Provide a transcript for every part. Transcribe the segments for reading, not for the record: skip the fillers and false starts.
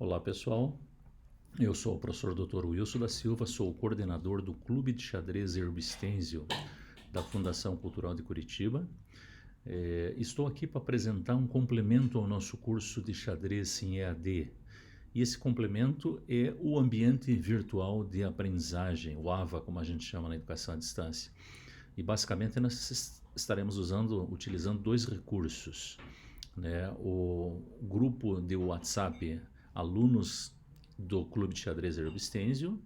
Olá pessoal, eu sou o professor Dr. Wilson da Silva, sou o coordenador do Clube de Xadrez Herbstenzio da Fundação Cultural de Curitiba. Estou aqui para apresentar um complemento ao nosso curso de xadrez em EAD. E esse complemento é o ambiente virtual de aprendizagem, o AVA, como a gente chama na educação à distância. E basicamente nós estaremos utilizando dois recursos, né? O grupo de WhatsApp alunos do Clube de Xadrez Herbstenzio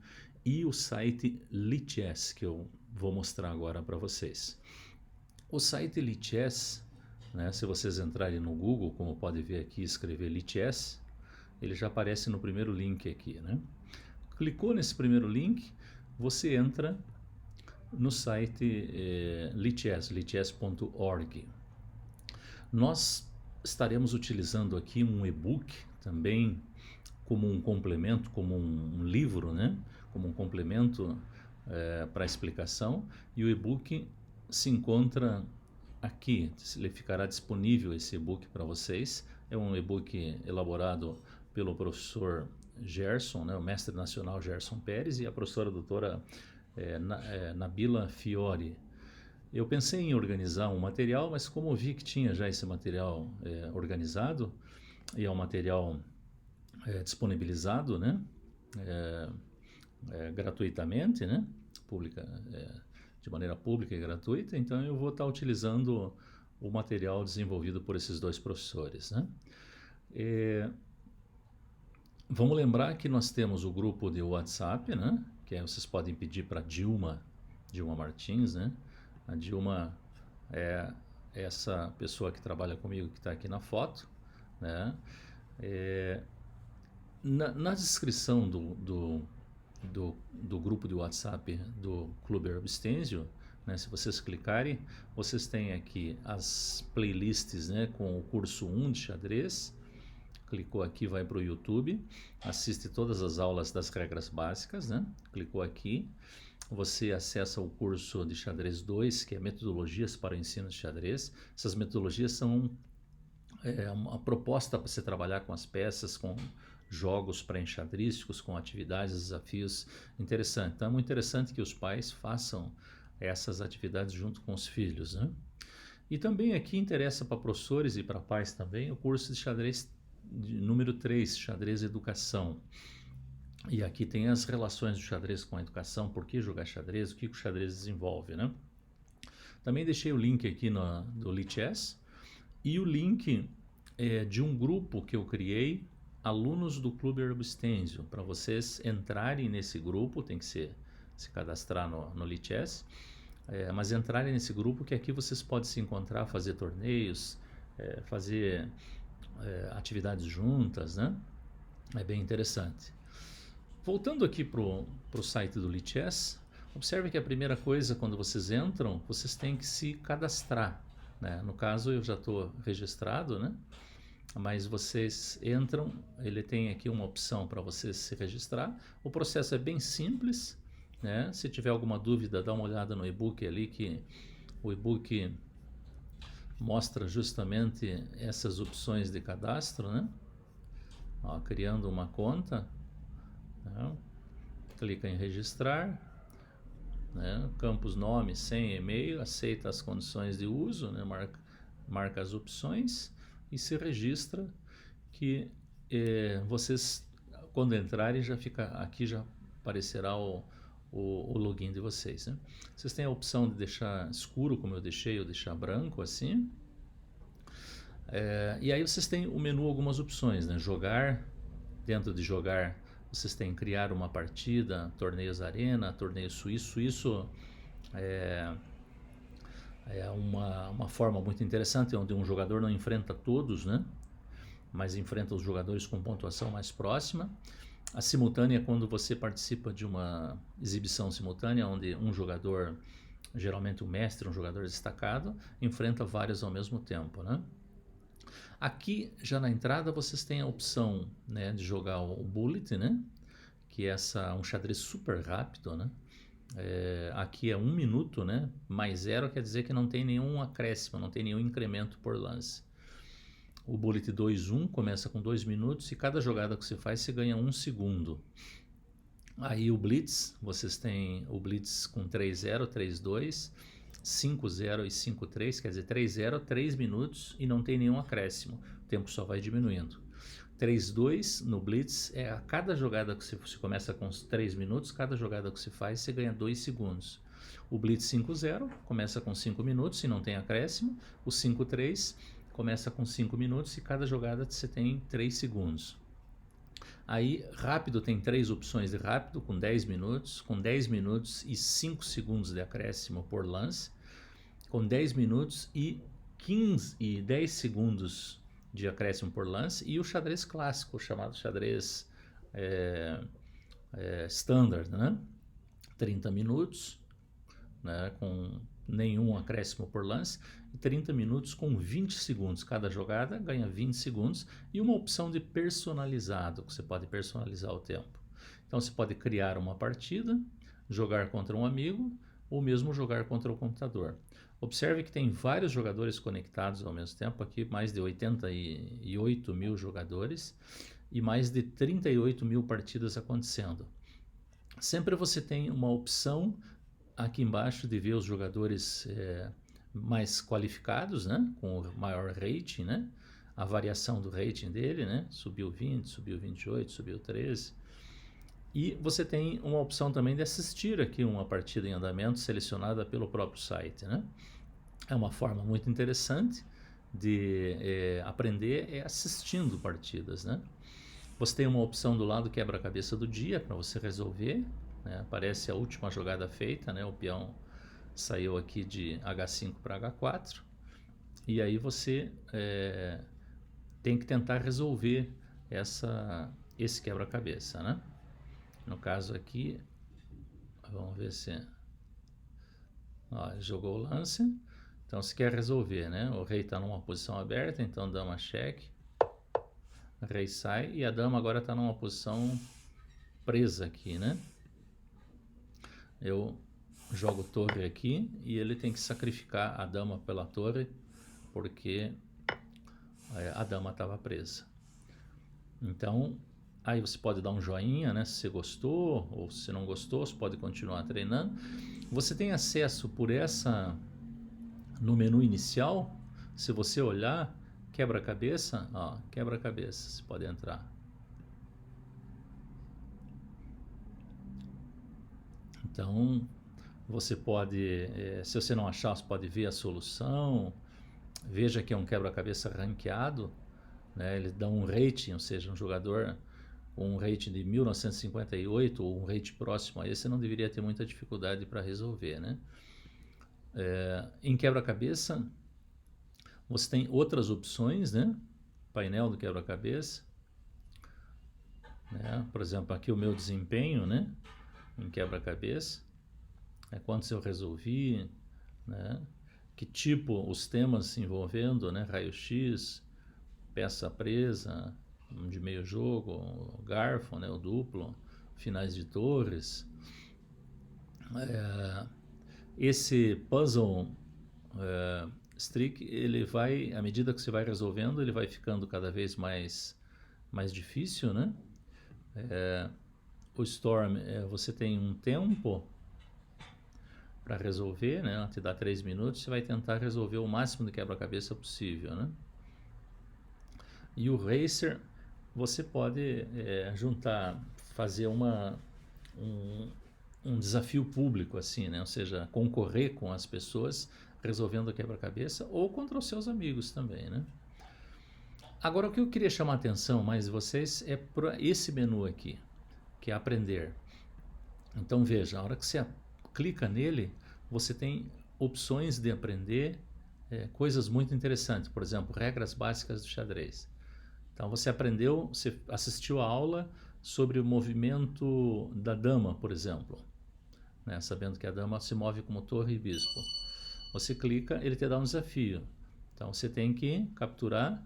e o site Lichess, que eu vou mostrar agora para vocês. O site Lichess, né, se vocês entrarem no Google, como pode ver aqui, escrever Lichess, ele já aparece no primeiro link aqui, né? Clicou nesse primeiro link, você entra no site lichess.org. Nós estaremos utilizando aqui um e-book também como um complemento, como um livro, né? Como um complemento para a explicação, e o e-book se encontra aqui, ele ficará disponível esse e-book para vocês. É um e-book elaborado pelo professor Gerson, né? O mestre nacional Gerson Pérez, e a professora doutora Nabila Fiore. Eu pensei em organizar um material, mas como vi que tinha já esse material organizado, e é um material disponibilizado, né? Gratuitamente, né? De maneira pública e gratuita, então eu vou estar utilizando o material desenvolvido por esses dois professores, né? Vamos lembrar que nós temos o grupo de WhatsApp, né? Que aí vocês podem pedir para Dilma Martins, né? A Dilma é essa pessoa que trabalha comigo, que está aqui na foto, né? Na descrição do grupo de WhatsApp do Clube Herbstenzio, né, se vocês clicarem, vocês têm aqui as playlists, né, com o curso 1 de xadrez. Clicou aqui, vai para o YouTube, assiste todas as aulas das regras básicas, né? Clicou aqui, você acessa o curso de xadrez 2, que é metodologias para o ensino de xadrez. Essas metodologias são uma proposta para você trabalhar com as peças, com jogos pré-enxadrísticos, com atividades, desafios interessantes. Então é muito interessante que os pais façam essas atividades junto com os filhos, né? E também aqui interessa para professores e para pais também o curso de xadrez número 3, xadrez educação. E aqui tem as relações do xadrez com a educação, por que jogar xadrez, o que o xadrez desenvolve, né? Também deixei o link aqui do Lichess e o link de um grupo que eu criei, alunos do Clube Herbstenzio. Para vocês entrarem nesse grupo, tem que se cadastrar no Lichess, mas entrarem nesse grupo, que aqui vocês podem se encontrar, fazer torneios, fazer atividades juntas, né? É bem interessante. Voltando aqui para o site do Lichess, observe que a primeira coisa, quando vocês entram, vocês têm que se cadastrar, né? No caso, eu já estou registrado, né? Mas vocês entram, ele tem aqui uma opção para vocês se registrar. O processo é bem simples, né? Se tiver alguma dúvida, dá uma olhada no e-book ali, que o e-book mostra justamente essas opções de cadastro, né? Ó, criando uma conta, né? Clica em registrar, né? Campos nome, senha, e-mail, aceita as condições de uso, né? Marca as opções e se registra, que vocês, quando entrarem, já fica aqui, já aparecerá o login de vocês, né? Vocês têm a opção de deixar escuro, como eu deixar branco assim. E aí vocês têm o menu, algumas opções, né? Jogar, dentro de jogar vocês têm criar uma partida, torneios arena, torneio suíço. Isso é uma forma muito interessante, onde um jogador não enfrenta todos, né? Mas enfrenta os jogadores com pontuação mais próxima. A simultânea é quando você participa de uma exibição simultânea, onde um jogador, geralmente o mestre, um jogador destacado, enfrenta vários ao mesmo tempo, né? Aqui, já na entrada, vocês têm a opção, né, de jogar o Bullet, né? Que é um xadrez super rápido, né? Aqui é 1 minuto, né? Mais 0 quer dizer que não tem nenhum acréscimo, não tem nenhum incremento por lance. O Bullet 2-1 começa com 2 minutos e cada jogada que você faz você ganha 1 segundo. Aí o Blitz, vocês têm o Blitz com 3-0, 3-2, 5-0 e 5-3, quer dizer 3-0, 3 minutos e não tem nenhum acréscimo, o tempo só vai diminuindo. 3-2 no Blitz é a cada jogada que você começa com 3 minutos, cada jogada que você faz você ganha 2 segundos. O Blitz 5-0 começa com 5 minutos e não tem acréscimo. O 5-3 começa com 5 minutos e cada jogada você tem 3 segundos. Aí rápido tem 3 opções de rápido com 10 minutos, com 10 minutos e 5 segundos de acréscimo por lance, com 10 minutos e 15 e 10 segundos de acréscimo por lance, e o xadrez clássico, chamado xadrez standard, né? 30 minutos, né, com nenhum acréscimo por lance, e 30 minutos com 20 segundos. Cada jogada ganha 20 segundos e uma opção de personalizado, que você pode personalizar o tempo. Então você pode criar uma partida, jogar contra um amigo ou mesmo jogar contra o computador. Observe que tem vários jogadores conectados ao mesmo tempo, aqui mais de 88 mil jogadores e mais de 38 mil partidas acontecendo. Sempre você tem uma opção aqui embaixo de ver os jogadores mais qualificados, né, com o maior rating, né, a variação do rating dele, né, subiu 20, subiu 28, subiu 13. E você tem uma opção também de assistir aqui uma partida em andamento selecionada pelo próprio site, né? É uma forma muito interessante de aprender assistindo partidas, né? Você tem uma opção do lado quebra-cabeça do dia para você resolver, né? Aparece a última jogada feita, né? O peão saiu aqui de H5 para H4 e aí você tem que tentar resolver esse quebra-cabeça, né? No caso aqui, vamos ver se... Ó, jogou o lance, então se quer resolver, né? O rei está numa posição aberta, então dama cheque, rei sai e a dama agora está numa posição presa aqui, né? Eu jogo torre aqui e ele tem que sacrificar a dama pela torre porque a dama estava presa. Então... Aí você pode dar um joinha, né, se você gostou, ou se não gostou, você pode continuar treinando. Você tem acesso por no menu inicial, se você olhar, quebra-cabeça, ó, quebra-cabeça, você pode entrar. Então, você pode, se você não achar, você pode ver a solução. Veja que é um quebra-cabeça ranqueado, né, ele dá um rating, ou seja, um jogador... um rate de 1958 ou um rate próximo a esse, não deveria ter muita dificuldade para resolver, né? Em quebra-cabeça, você tem outras opções, né? Painel do quebra-cabeça, né? Por exemplo, aqui o meu desempenho, né? Em quebra-cabeça, quantos eu resolvi, né? Que tipo, os temas envolvendo, né? Raio-X, peça presa, de meio jogo, o garfo, né, o duplo, finais de torres. Esse puzzle streak, ele vai, à medida que você vai resolvendo, ele vai ficando cada vez mais difícil, né? O Storm, você tem um tempo para resolver, né? Te dá 3 minutos, você vai tentar resolver o máximo de quebra-cabeça possível, né? E o Racer, você pode juntar, fazer um desafio público, assim, né? Ou seja, concorrer com as pessoas resolvendo o quebra-cabeça ou contra os seus amigos também, né? Agora, o que eu queria chamar a atenção mais de vocês é para esse menu aqui, que é aprender. Então, veja, a hora que você clica nele, você tem opções de aprender coisas muito interessantes. Por exemplo, regras básicas do xadrez. Então você aprendeu, você assistiu a aula sobre o movimento da dama, por exemplo, né? Sabendo que a dama se move como torre e bispo. Você clica, ele te dá um desafio. Então você tem que capturar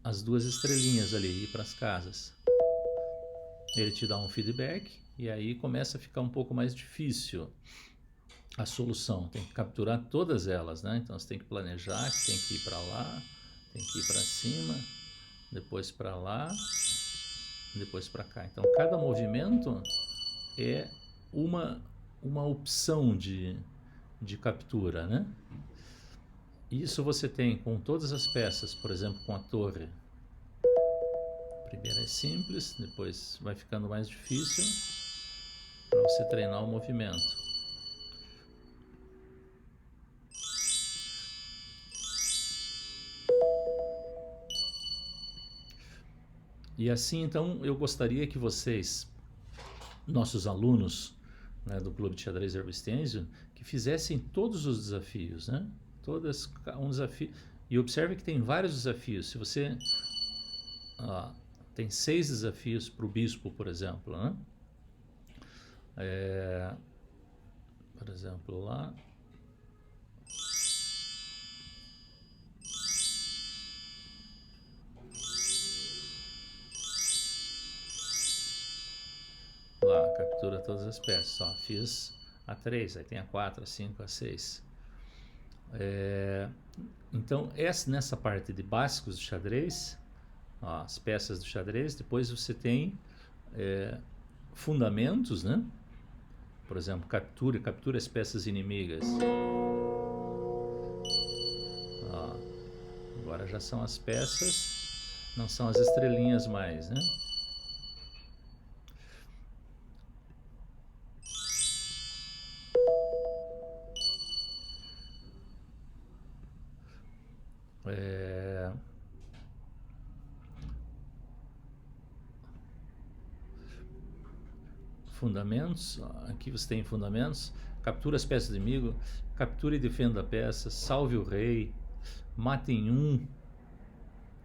as 2 estrelinhas ali e ir para as casas. Ele te dá um feedback e aí começa a ficar um pouco mais difícil a solução. Tem que capturar todas elas, né? Então você tem que planejar, que tem que ir para lá, Tem que ir para cima, depois para lá, depois para cá. Então cada movimento é uma opção de captura, né? Isso você tem com todas as peças, por exemplo, com a torre. Primeiro é simples, depois vai ficando mais difícil para você treinar o movimento. E assim, então, eu gostaria que vocês, nossos alunos, né, do Clube de Xadrez Herbstenzio, que fizessem todos os desafios, né? Um desafio. E observe que tem vários desafios. Se você tem 6 desafios para o bispo, por exemplo, né? Por exemplo, lá. Lá, captura todas as peças. Ó, fiz a 3, aí tem a 4, a 5, a 6. Então, nessa parte de básicos do xadrez, ó, as peças do xadrez, depois você tem fundamentos, né? Por exemplo, captura as peças inimigas. Ó, agora já são as peças, não são as estrelinhas mais, né? Fundamentos, aqui você tem fundamentos, captura as peças do inimigo, capture e defenda a peça, salve o rei, mate em um,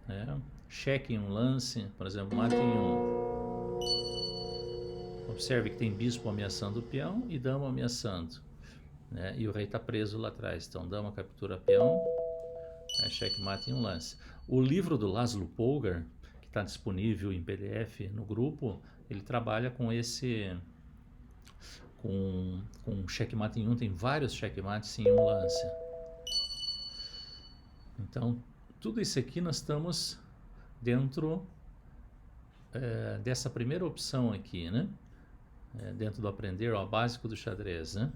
né? Cheque em um lance, por exemplo, mate em um. Observe que tem bispo ameaçando o peão e dama ameaçando, né? E o rei está preso lá atrás, então dama captura peão, cheque mate em um lance. O livro do Laszlo Polgar, que está disponível em PDF no grupo, ele trabalha com com checkmate em um, tem vários checkmates em um lance. Então, tudo isso aqui nós estamos dentro dessa primeira opção aqui, né? Dentro do aprender ao básico do xadrez, né?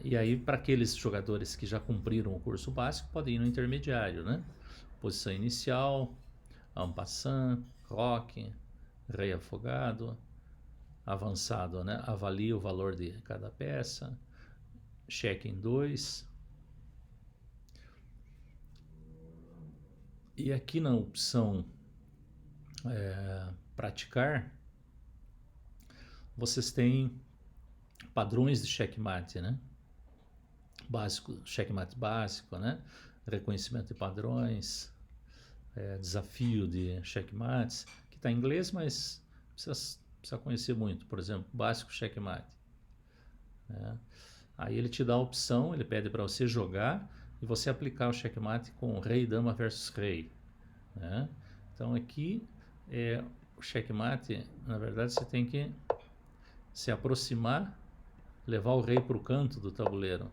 E aí, para aqueles jogadores que já cumpriram o curso básico, podem ir no intermediário, né? Posição inicial, en passant, roque, rei afogado, avançado, né? Avalia o valor de cada peça, cheque em 2. E aqui na opção praticar, vocês têm padrões de checkmate, né? Básico, checkmate básico, né? Reconhecimento de padrões, desafio de checkmates, que está em inglês, mas precisa conhecer muito. Por exemplo, básico checkmate. Né? Aí ele te dá a opção, ele pede para você jogar e você aplicar o checkmate com rei, dama versus rei. Né? Então aqui o checkmate, na verdade você tem que se aproximar, levar o rei para o canto do tabuleiro.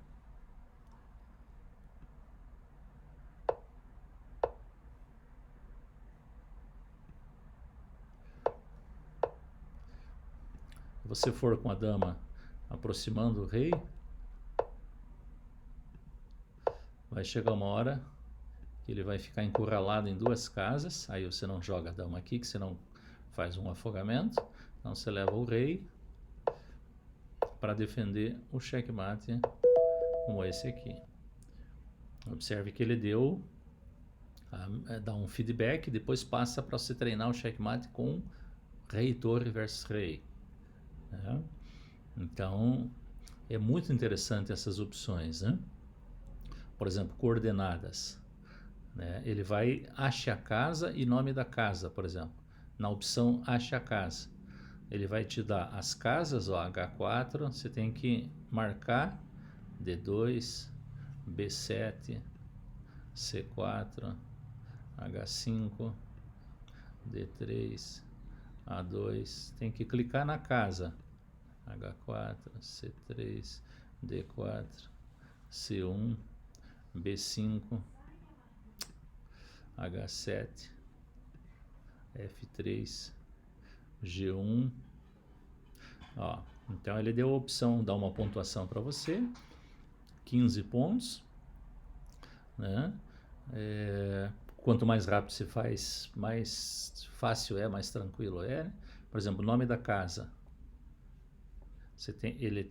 Se você for com a dama aproximando o rei, vai chegar uma hora que ele vai ficar encurralado em 2 casas, aí você não joga a dama aqui, que você não faz um afogamento, então você leva o rei para defender o checkmate como esse aqui. Observe que ele dá um feedback, depois passa para você treinar o checkmate com rei, torre versus rei. Né? Então, é muito interessante essas opções, né? Por exemplo, coordenadas. Né? Ele vai ache a casa e nome da casa, por exemplo. Na opção ache a casa. Ele vai te dar as casas, ó, H4, você tem que marcar D2, B7, C4, H5, D3, A2, tem que clicar na casa, H4, C3, D4, C1, B5, H7, F3, G1. Ó, então ele deu a opção, dá uma pontuação para você, 15 pontos, né? Quanto mais rápido se faz, mais fácil é, mais tranquilo é, né? Por exemplo, o nome da casa. Ele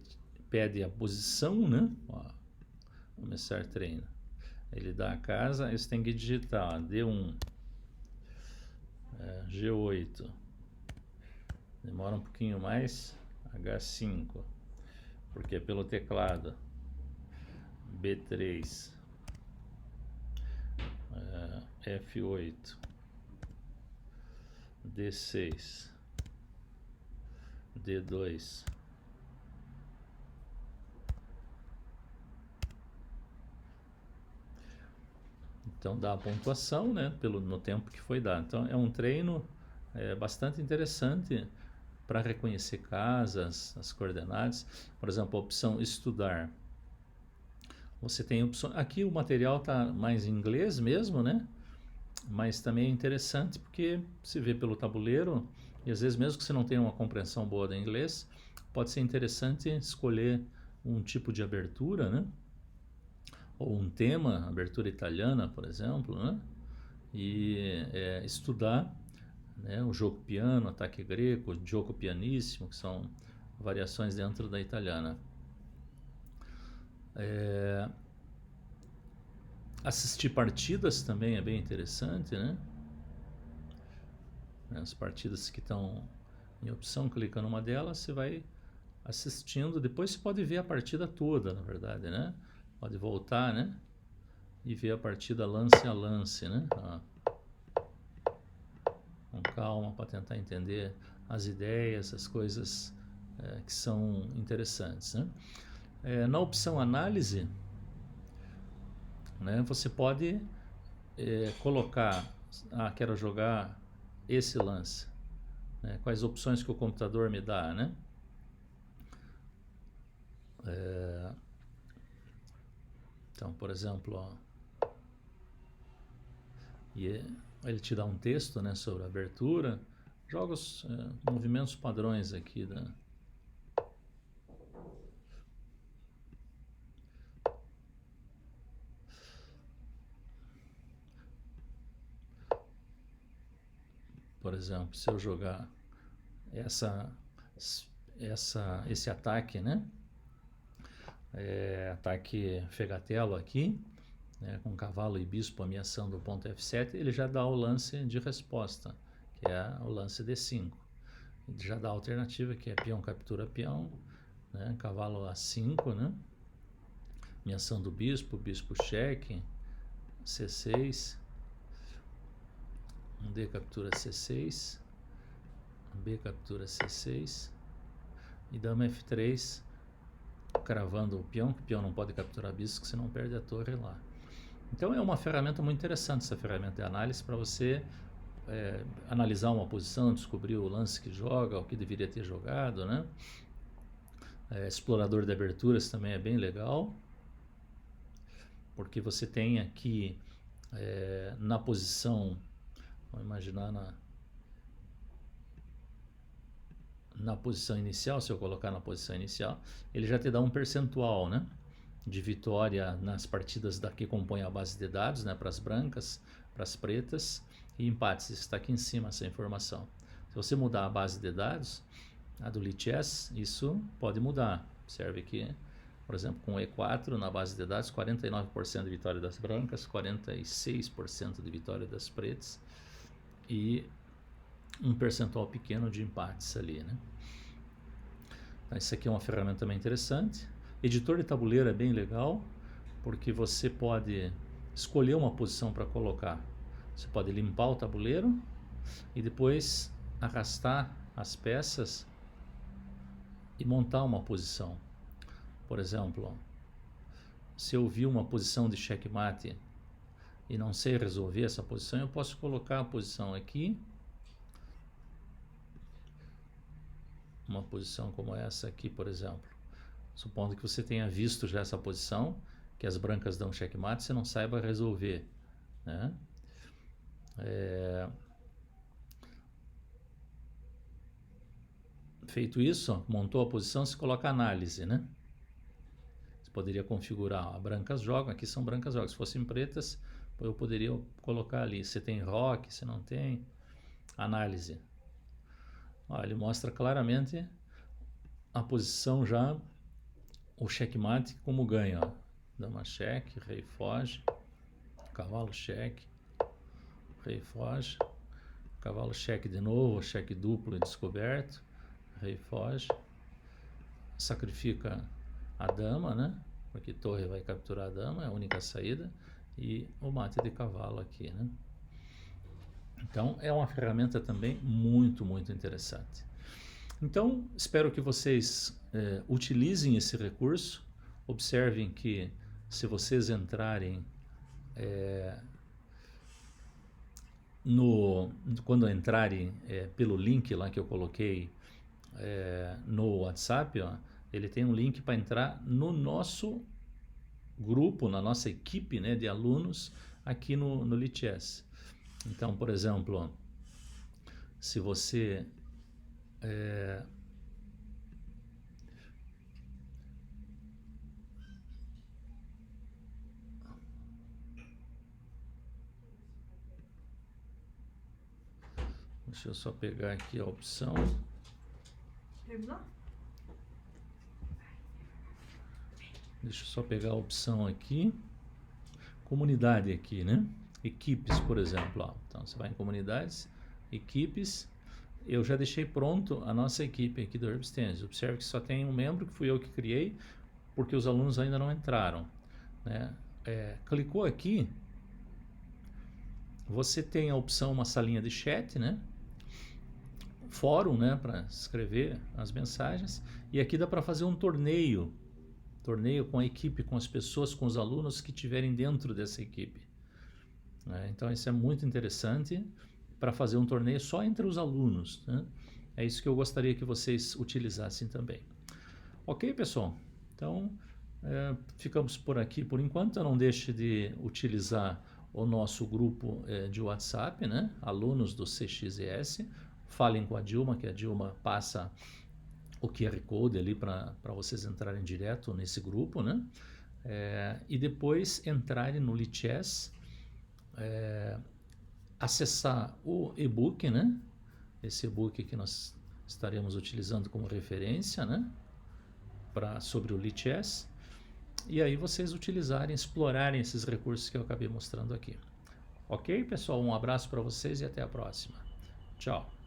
pede a posição, né? Ó, começar treino. Ele dá a casa, aí você tem que digitar, ó, D1, G8, demora um pouquinho mais, H5, porque é pelo teclado, B3, F8, D6, D2, então dá a pontuação, né, no tempo que foi dado. Então é um treino bastante interessante para reconhecer casas, as coordenadas. Por exemplo, a opção estudar. Você tem opção. Aqui o material está mais em inglês mesmo, né? Mas também é interessante porque se vê pelo tabuleiro e às vezes mesmo que você não tenha uma compreensão boa do inglês, pode ser interessante escolher um tipo de abertura, né? Ou um tema, abertura italiana, por exemplo, né? E estudar, né, o gioco piano, ataque greco, gioco pianissimo, que são variações dentro da italiana. Assistir partidas também é bem interessante, né? As partidas que estão em opção, clica numa delas, você vai assistindo, depois você pode ver a partida toda, na verdade, né? Pode voltar, né? E ver a partida lance a lance, né? Com calma, para tentar entender as ideias, as coisas que são interessantes, né? Na opção análise, né, você pode colocar, quero jogar esse lance, né? Quais opções que o computador me dá, né? Então, por exemplo, ó, ele te dá um texto, né, sobre a abertura, joga os movimentos padrões aqui da... Por exemplo, se eu jogar esse ataque, né? Ataque fegatelo aqui, né, com cavalo e bispo ameaçando o ponto F7, ele já dá o lance de resposta, que é o lance D5. Ele já dá a alternativa, que é peão captura peão, né, cavalo A5, né, ameaçando o bispo, bispo cheque, C6, D captura C6, B captura C6 e dama F3, cravando o peão, que o peão não pode capturar bispo, senão perde a torre lá. Então é uma ferramenta muito interessante, essa ferramenta de análise, para você analisar uma posição, descobrir o lance que joga, o que deveria ter jogado, né? Explorador de aberturas também é bem legal, porque você tem aqui na posição, vamos imaginar na posição inicial, se eu colocar na posição inicial, ele já te dá um percentual, né, de vitória nas partidas que compõem a base de dados, né, para as brancas, para as pretas, e empates. Está aqui em cima essa informação. Se você mudar a base de dados, a do Lichess, isso pode mudar. Observe que, por exemplo, com E4 na base de dados, 49% de vitória das brancas, 46% de vitória das pretas e um percentual pequeno de empates ali, né? Então, isso aqui é uma ferramenta também interessante. Editor de tabuleiro é bem legal, porque você pode escolher uma posição para colocar. Você pode limpar o tabuleiro e depois arrastar as peças e montar uma posição. Por exemplo, se eu vi uma posição de checkmate e não sei resolver essa posição, eu posso colocar a posição aqui, uma posição como essa aqui, por exemplo. Supondo que você tenha visto já essa posição, que as brancas dão checkmate, você não saiba resolver, né? Feito isso, ó, montou a posição, se coloca análise, né? Você poderia configurar, ó, brancas jogam, aqui são brancas jogam. Se fossem pretas, eu poderia colocar ali, se tem rock, se não tem, análise. Ó, ele mostra claramente a posição já, o checkmate como ganha, ó. Dama cheque, rei foge, cavalo cheque, rei foge, cavalo cheque de novo, cheque duplo e descoberto, rei foge, sacrifica a dama, né? Porque torre vai capturar a dama, é a única saída, e o mate de cavalo aqui, né? Então é uma ferramenta também muito, muito interessante. Então espero que vocês utilizem esse recurso. Observem que se vocês entrarem quando entrarem pelo link lá que eu coloquei no WhatsApp, ó, ele tem um link para entrar no nosso grupo, na nossa equipe, né, de alunos aqui no Lichess. Então, por exemplo, ó, se você deixa eu só pegar aqui a opção. Terminou? Deixa eu só pegar a opção aqui. Comunidade aqui, né? Equipes, por exemplo. Ó. Então, você vai em comunidades, equipes. Eu já deixei pronto a nossa equipe aqui do Herbstance. Observe que só tem um membro, que fui eu que criei, porque os alunos ainda não entraram, né? Clicou aqui, você tem a opção, uma salinha de chat, né? Fórum, né, para escrever as mensagens, e aqui dá para fazer um torneio com a equipe, com as pessoas, com os alunos que estiverem dentro dessa equipe, né? Então isso é muito interessante para fazer um torneio só entre os alunos, né? É isso que eu gostaria que vocês utilizassem também. Ok, pessoal? Então ficamos por aqui por enquanto. Não deixe de utilizar o nosso grupo de WhatsApp, né? Alunos do CXES. Falem com a Dilma, que a Dilma passa o QR Code ali para vocês entrarem direto nesse grupo, né? E depois entrarem no Lichess, acessar o e-book, né? Esse e-book que nós estaremos utilizando como referência, né? Sobre o Lichess. E aí vocês utilizarem, explorarem esses recursos que eu acabei mostrando aqui. Ok, pessoal? Um abraço para vocês e até a próxima. Tchau.